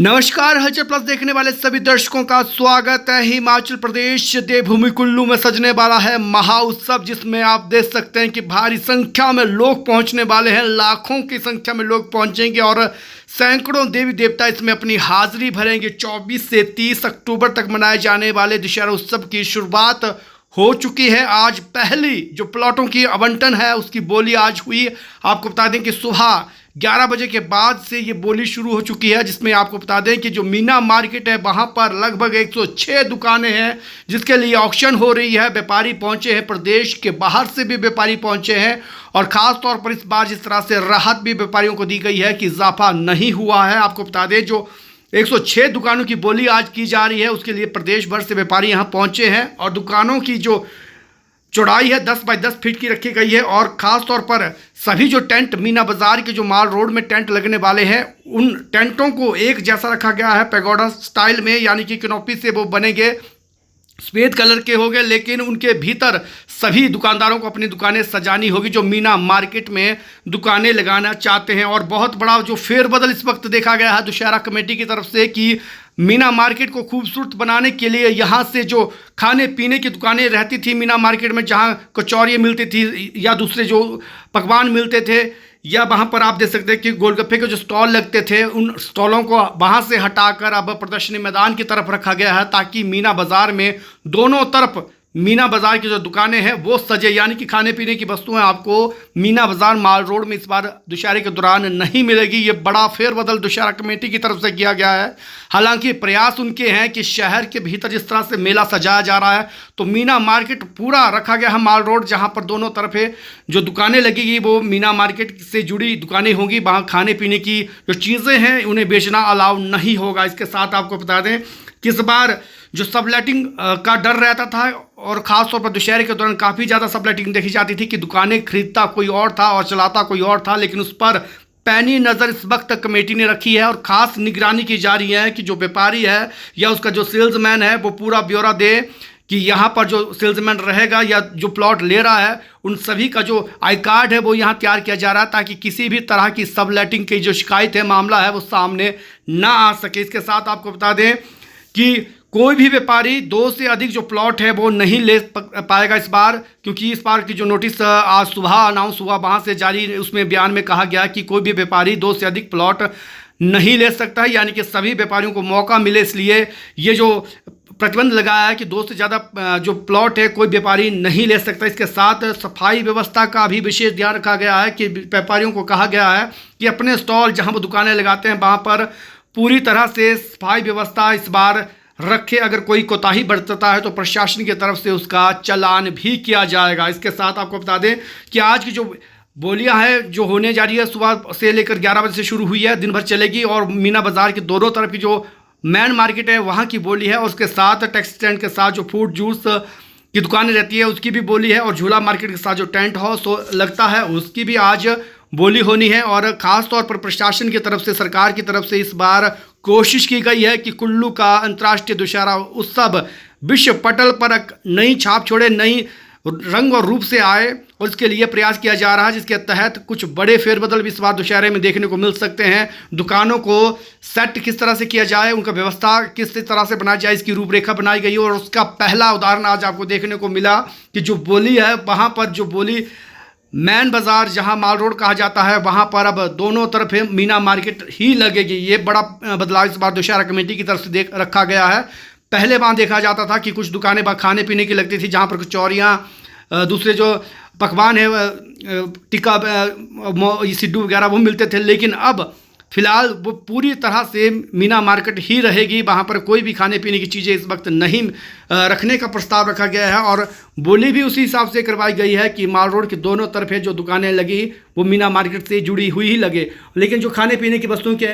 नमस्कार, हलचल प्लस देखने वाले सभी दर्शकों का स्वागत है। हिमाचल प्रदेश देवभूमि कुल्लू में सजने वाला है महा उत्सव, जिसमें आप देख सकते हैं कि भारी संख्या में लोग पहुंचने वाले हैं। लाखों की संख्या में लोग पहुंचेंगे और सैकड़ों देवी देवता इसमें अपनी हाजिरी भरेंगे। 24 से 30 अक्टूबर तक मनाए जाने वाले दशहरा उत्सव की शुरुआत हो चुकी है। आज पहली जो प्लॉटों की आवंटन है उसकी बोली आज हुई। आपको बता दें कि सुबह 11 बजे के बाद से ये बोली शुरू हो चुकी है, जिसमें आपको बता दें कि जो मीना मार्केट है वहाँ पर लगभग 106 दुकानें हैं जिसके लिए ऑक्शन हो रही है। व्यापारी पहुँचे हैं, प्रदेश के बाहर से भी व्यापारी पहुँचे हैं और ख़ास तौर पर इस बार जिस तरह से राहत भी व्यापारियों को दी गई है कि इजाफा नहीं हुआ है। आपको बता दें जो 106 दुकानों की बोली आज की जा रही है उसके लिए प्रदेश भर से व्यापारी यहाँ पहुँचे हैं और दुकानों की जो चौड़ाई है 10 बाई 10 फीट की रखी गई है। और ख़ास तौर पर सभी जो टेंट मीना बाज़ार के जो माल रोड में टेंट लगने वाले हैं उन टेंटों को एक जैसा रखा गया है पैगोडा स्टाइल में, यानी कि कैनोपी से वो बनेंगे, सफ़ेद कलर के हो गए, लेकिन उनके भीतर सभी दुकानदारों को अपनी दुकानें सजानी होगी जो मीना मार्केट में दुकानें लगाना चाहते हैं। और बहुत बड़ा जो फेरबदल इस वक्त देखा गया है दशहरा कमेटी की तरफ से कि मीना मार्केट को खूबसूरत बनाने के लिए यहाँ से जो खाने पीने की दुकानें रहती थी मीना मार्केट में, जहाँ कचौरियाँ मिलती थी या दूसरे जो पकवान मिलते थे, या वहाँ पर आप देख सकते हैं कि गोलगप्पे के जो स्टॉल लगते थे उन स्टॉलों को वहाँ से हटाकर अब प्रदर्शनी मैदान की तरफ रखा गया है, ताकि मीना बाज़ार में दोनों तरफ मीना बाज़ार की जो दुकानें हैं वो सजे, यानी कि खाने पीने की वस्तुएं आपको मीना बाज़ार माल रोड में इस बार दशहरे के दौरान नहीं मिलेगी। ये बड़ा फेरबदल दशहरा कमेटी की तरफ से किया गया है। हालांकि प्रयास उनके हैं कि शहर के भीतर जिस तरह से मेला सजाया जा रहा है तो मीना मार्केट पूरा रखा गया है माल रोड, जहाँ पर दोनों तरफ जो दुकानें लगेगी वो मीना मार्केट से जुड़ी दुकानें होंगी। वहाँ खाने पीने की जो चीज़ें हैं उन्हें बेचना अलाउ नहीं होगा। इसके साथ आपको बता दें कि इस बार जो सबलेटिंग का डर रहता था और ख़ास तौर पर दशहरे के दौरान काफ़ी ज़्यादा सबलेटिंग देखी जाती थी कि दुकानें खरीदता कोई और था और चलाता कोई और था, लेकिन उस पर पैनी नज़र इस वक्त कमेटी ने रखी है और ख़ास निगरानी की जा रही है कि जो व्यापारी है या उसका जो सेल्समैन है वो पूरा ब्यौरा दे कि यहाँ पर जो सेल्समैन रहेगा या जो प्लॉट ले रहा है उन सभी का जो आई कार्ड है वो यहाँ तैयार किया जा रहा है, ताकि किसी भी तरह की सबलेटिंग की जो शिकायत है, मामला है, वो सामने ना आ सके। इसके साथ आपको बता दें कि कोई भी व्यापारी 2 से अधिक जो प्लॉट है वो नहीं ले पाएगा इस बार, क्योंकि इस बार की जो नोटिस आज सुबह अनाउंस हुआ वहाँ से जारी, उसमें बयान में कहा गया कि कोई भी व्यापारी 2 से अधिक प्लॉट नहीं ले सकता है, यानी कि सभी व्यापारियों को मौका मिले, इसलिए ये जो प्रतिबंध लगाया है कि 2 से ज़्यादा जो प्लॉट है कोई व्यापारी नहीं ले सकता। इसके साथ सफाई व्यवस्था का भी विशेष ध्यान रखा गया है कि व्यापारियों को कहा गया है कि अपने स्टॉल जहाँ वो दुकानें लगाते हैं वहाँ पर पूरी तरह से सफाई व्यवस्था इस बार रखे। अगर कोई कोताही बरतता है तो प्रशासन की तरफ से उसका चालान भी किया जाएगा। इसके साथ आपको बता दें कि आज की जो बोलियां हैं जो होने जा रही है सुबह से लेकर 11 बजे से शुरू हुई है, दिन भर चलेगी और मीना बाज़ार के दोनों तरफ की जो मेन मार्केट है वहाँ की बोली है और उसके साथ टैक्सी स्टैंड के साथ जो फ्रूट जूस की दुकानें रहती है उसकी भी बोली है और झूला मार्केट के साथ जो टेंट हाउस लगता है उसकी भी आज बोली होनी है। और ख़ास तौर पर प्रशासन की तरफ से, सरकार की तरफ से इस बार कोशिश की गई है कि कुल्लू का अंतर्राष्ट्रीय दशहरा उत्सव विश्व पटल पर एक नई छाप छोड़े, नई रंग और रूप से आए, और इसके लिए प्रयास किया जा रहा है, जिसके तहत कुछ बड़े फेरबदल भी इस बार दशहरे में देखने को मिल सकते हैं। दुकानों को सेट किस तरह से किया जाए, उनका व्यवस्था किस तरह से बनाई जाए, इसकी रूपरेखा बनाई गई है। और उसका पहला उदाहरण आज आपको देखने को मिला कि जो बोली है वहाँ पर जो बोली मैन बाज़ार जहां माल रोड कहा जाता है वहां पर अब दोनों तरफ मीना मार्केट ही लगेगी। ये बड़ा बदलाव इस बार दशहरा कमेटी की तरफ से रखा गया है। पहले वहाँ देखा जाता था कि कुछ दुकानें खाने पीने की लगती थी जहाँ पर कचौरियाँ, दूसरे जो पकवान है टिक्का, सिड्डू वगैरह वो मिलते थे, लेकिन अब फिलहाल वो पूरी तरह से मीना मार्केट ही रहेगी। वहाँ पर कोई भी खाने पीने की चीज़ें इस वक्त नहीं रखने का प्रस्ताव रखा गया है और बोली भी उसी हिसाब से करवाई गई है कि माल रोड के दोनों तरफ जो दुकानें लगी वो मीना मार्केट से जुड़ी हुई ही लगे। लेकिन जो खाने पीने की वस्तुओं की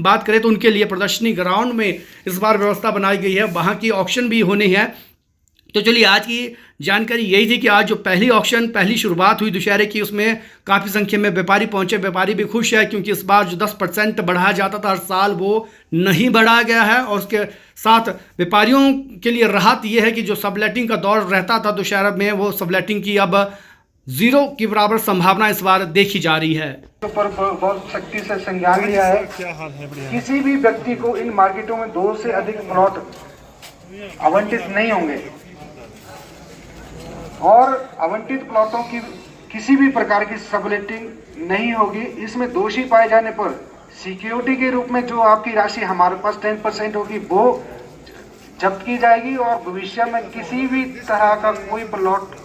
बात करें तो उनके लिए प्रदर्शनी ग्राउंड में इस बार व्यवस्था बनाई गई है, वहाँ की ऑक्शन भी होनी है। तो चलिए आज की जानकारी यही थी कि आज जो पहली शुरुआत हुई दशहरे की उसमें काफ़ी संख्या में व्यापारी पहुंचे। व्यापारी भी खुश है क्योंकि इस बार जो 10% बढ़ाया जाता था हर साल वो नहीं बढ़ाया गया है और उसके साथ व्यापारियों के लिए राहत ये है कि जो सबलेटिंग का दौर रहता था दशहरा में वो सबलेटिंग की अब जीरो की बराबर संभावना इस बार देखी जा रही है। पर बहुत सख्ती से संज्ञान लिया है। किसी भी व्यक्ति को इन मार्केटों में 2 से अधिक प्लॉट आवंटित नहीं होंगे और आवंटित प्लॉटों की किसी भी प्रकार की सबलेटिंग नहीं होगी। इसमें दोषी पाए जाने पर सिक्योरिटी के रूप में जो आपकी राशि हमारे पास 10% होगी वो जब्त की जाएगी और भविष्य में किसी भी तरह का कोई प्लॉट